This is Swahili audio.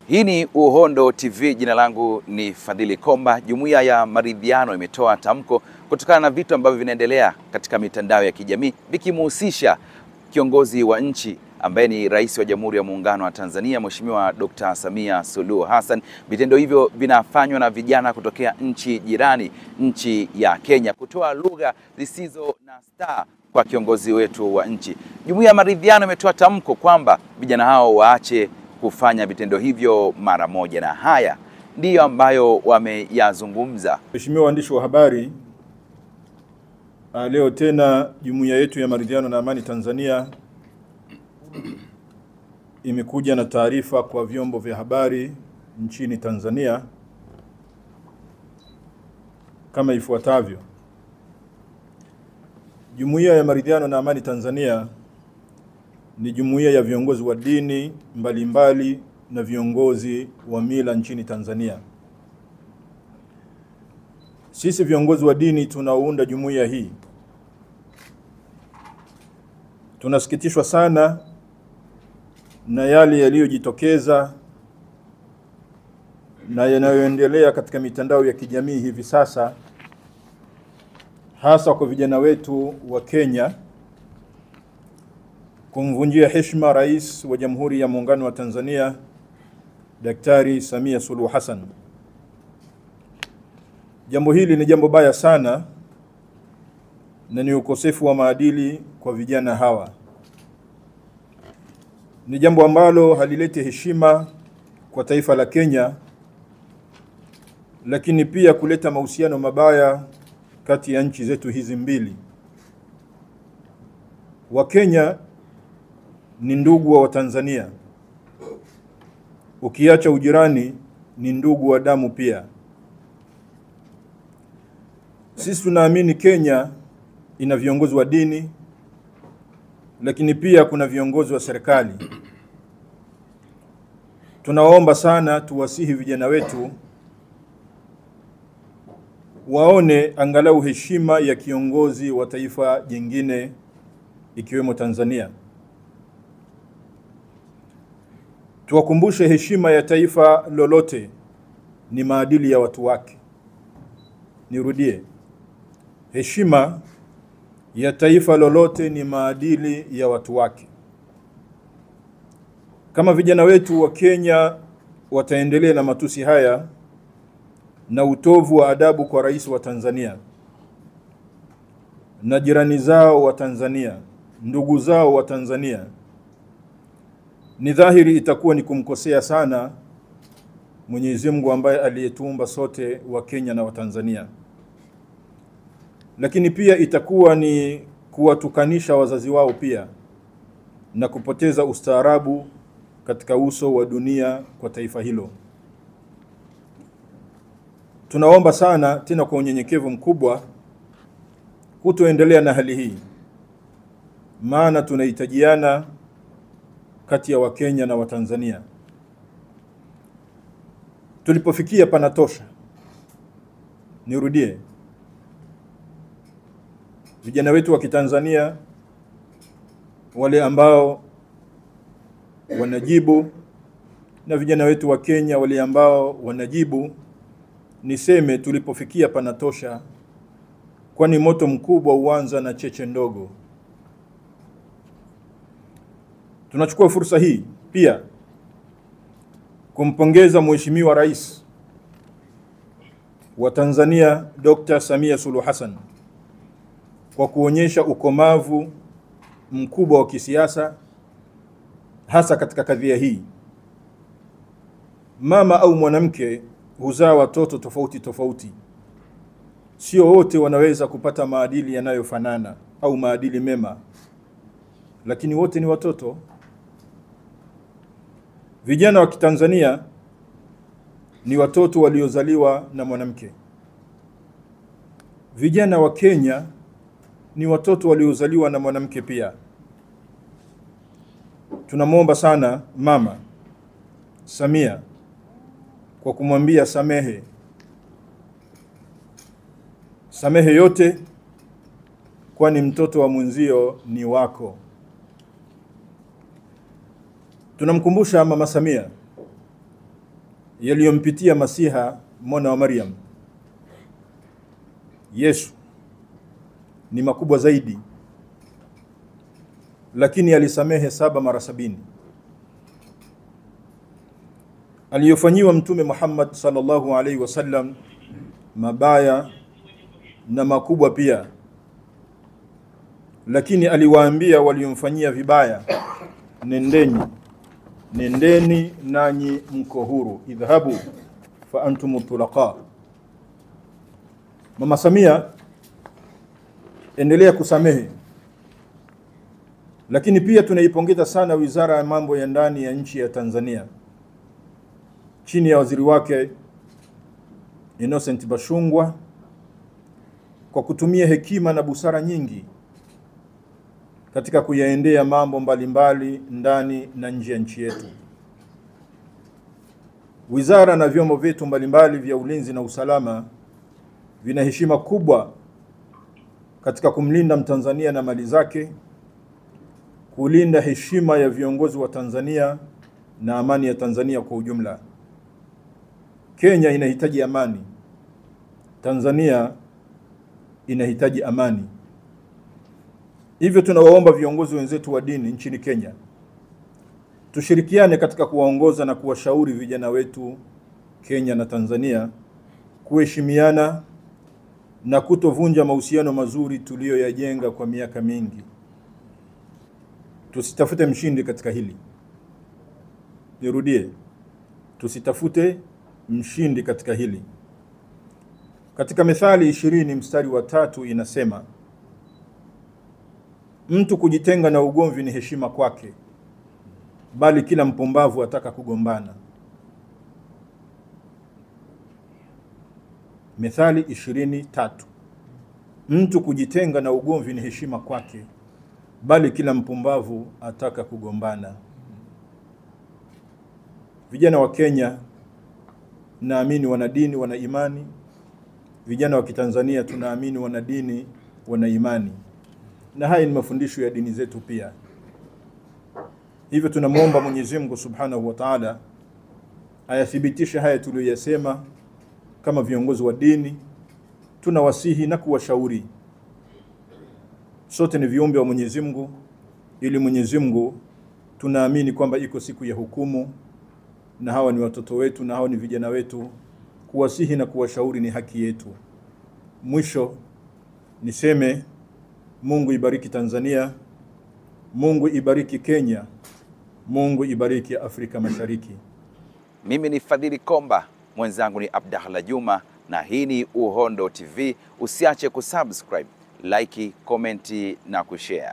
Hii ni Uhondo TV, jina langu ni Fadhili Komba. Jumuiya ya Maridhiano imetoa tamko kutokana na vitu ambavyo vinaendelea katika mitandao ya kijamii vikimhusisha kiongozi wa nchi ambaye ni Rais wa Jamhuri ya Muungano wa Tanzania, Mheshimiwa Dr. Samia Suluhu Hassan. Vitendo hivyo vinafanywa na vijana kutokea nchi jirani, nchi ya Kenya, kutoa lugha zisizo na staa kwa kiongozi wetu wa nchi. Jumuiya ya Maridhiano imetoa tamko kwamba vijana hao waache kufanya vitendo hivyo mara moja, na haya ndiyo ambayo wameyazungumza. Mheshimiwa waandishi wa habari, leo tena jumuiya yetu ya Maridhiano na Amani Tanzania imekuja na taarifa kwa vyombo vya habari nchini Tanzania kama ifuatavyo. Jumuiya ya Maridhiano na Amani Tanzania ni jumuiya ya viongozi wa dini mbalimbali na viongozi wa mila nchini Tanzania. Sisi viongozi wa dini tunaounda jumuiya hii tunasikitishwa sana na yale yaliyojitokeza na yanayoendelea katika mitandao ya kijamii hivi sasa, hasa kwa vijana wetu wa Kenya kumvunjia heshima Rais wa Jamhuri ya Muungano wa Tanzania Daktari Samia Suluhu Hassan. Jambo hili ni jambo baya sana na ni ukosefu wa maadili kwa vijana hawa. Ni jambo ambalo halileti heshima kwa taifa la Kenya, lakini pia kuleta mahusiano mabaya kati ya nchi zetu hizi mbili. Wakenya ni ndugu wa Tanzania. Ukiacha ujirani, ni ndugu wa damu pia. Sisi tunaamini Kenya ina viongozi wa dini, lakini pia kuna viongozi wa serikali. Tunaomba sana tuwasihi vijana wetu waone angalau heshima ya kiongozi wa taifa jingine ikiwemo Tanzania. Tuwakumbushe heshima ya taifa lolote ni maadili ya watu wake. Nirudie. Heshima ya taifa lolote ni maadili ya watu wake. Kama vijana wetu wa Kenya wataendelea na matusi haya na utovu wa adabu kwa rais wa Tanzania na jirani zao wa Tanzania, ndugu zao wa Tanzania, ni dhahiri itakuwa ni kumkosea sana Mwenyezi Mungu ambaye aliyetuumba sote wa Kenya na wa Tanzania. Lakini pia itakuwa ni kuwatukanisha wazazi wao pia na kupoteza ustaarabu katika uso wa dunia kwa taifa hilo. Tunaomba sana tena kwa unyenyekevu mkubwa kutoendelea na hali hii, maana tunahitajiana kati ya Wakenya na Watanzania. Tulipofikia panatosha. Nirudie. Vijana wetu wa Kitanzania wale ambao wanajibu na vijana wetu wa Kenya wale ambao wanajibu, niseme tulipofikia panatosha, kwani moto mkubwa huanza na cheche ndogo. Tunachukua fursa hii pia kumpongeza Mheshimiwa Rais wa Tanzania Dr. Samia Suluhu Hassan kwa kuonyesha ukomavu mkubwa wa kisiasa, hasa katika kadhia hii. Mama au mwanamke huzaa watoto tofauti tofauti. Sio wote wanaweza kupata maadili yanayofanana au maadili mema, lakini wote ni watoto. Vijana wa Kitanzania ni watoto waliozaliwa na mwanamke. Vijana wa Kenya ni watoto waliozaliwa na mwanamke pia. Tunamwomba sana Mama Samia kwa kumwambia samehe. Samehe yote, kwani mtoto wa mwenzio ni wako. Tunamkumbusha Mama Samia yaliyompitia Masiha mwana wa Maryam, Yesu, ni makubwa zaidi, lakini alisamehe 7 mara 70. Aliyofanyiwa Mtume Muhammad sallallahu alaihi wasallam mabaya na makubwa pia, lakini aliwaambia waliomfanyia vibaya, nendeni nanyi mko huru, idhhabu fa antum tulaqa. Mama Samia, endelea kusamehe. Lakini pia tunaipongeza sana Wizara ya Mambo ya Ndani ya nchi ya Tanzania chini ya waziri wake Innocent Bashungwa kwa kutumia hekima na busara nyingi katika kuyaendea mambo mbalimbali ndani na nje ya nchi yetu. Wizara na vyombo vyetu mbalimbali vya ulinzi na usalama vina heshima kubwa katika kumlinda Mtanzania na mali zake, kulinda heshima ya viongozi wa Tanzania na amani ya Tanzania kwa ujumla. Kenya inahitaji amani. Tanzania inahitaji amani. Hivyo tunawaomba viongozi wenzetu wa dini nchini Kenya tushirikiane katika kuwaongoza na kuwashauri vijana wetu Kenya na Tanzania kuheshimiana na kutovunja mahusiano mazuri tuliyoyajenga kwa miaka mingi. Tusitafute mshindi katika hili. Nirudie, tusitafute mshindi katika hili. Katika Methali 20 mstari wa 3 inasema, mtu kujitenga na ugomvi ni heshima kwake, bali kila mpumbavu ataka kugombana. Methali 20:3. Mtu kujitenga na ugomvi ni heshima kwake, bali kila mpumbavu ataka kugombana. Vijana wa Kenya naamini wana dini, wana imani. Vijana wa Kitanzania tunaamini wana dini, wana imani. Na haya ni mafundisho ya dini zetu pia. Hivyo tunamuomba Mwenyezi Mungu Subhanahu wa Ta'ala ayathibitishe haya tuliyosema. Kama viongozi wa dini tunawasihi na kuwashauri, sote ni viumbe wa Mwenyezi Mungu, ili Mwenyezi Mungu tunaamini kwamba iko siku ya hukumu, na hawa ni watoto wetu na hawa ni vijana wetu. Kuwasihi na kuwashauri ni haki yetu. Mwisho niseme, Mungu ibariki Tanzania, Mungu ibariki Kenya, Mungu ibariki Afrika Mashariki. Mimi ni Fadhili Komba, mwenzangu ni Abdallah Juma, na hii ni Uhondo TV. Usiache kusubscribe, like, comment na kushare.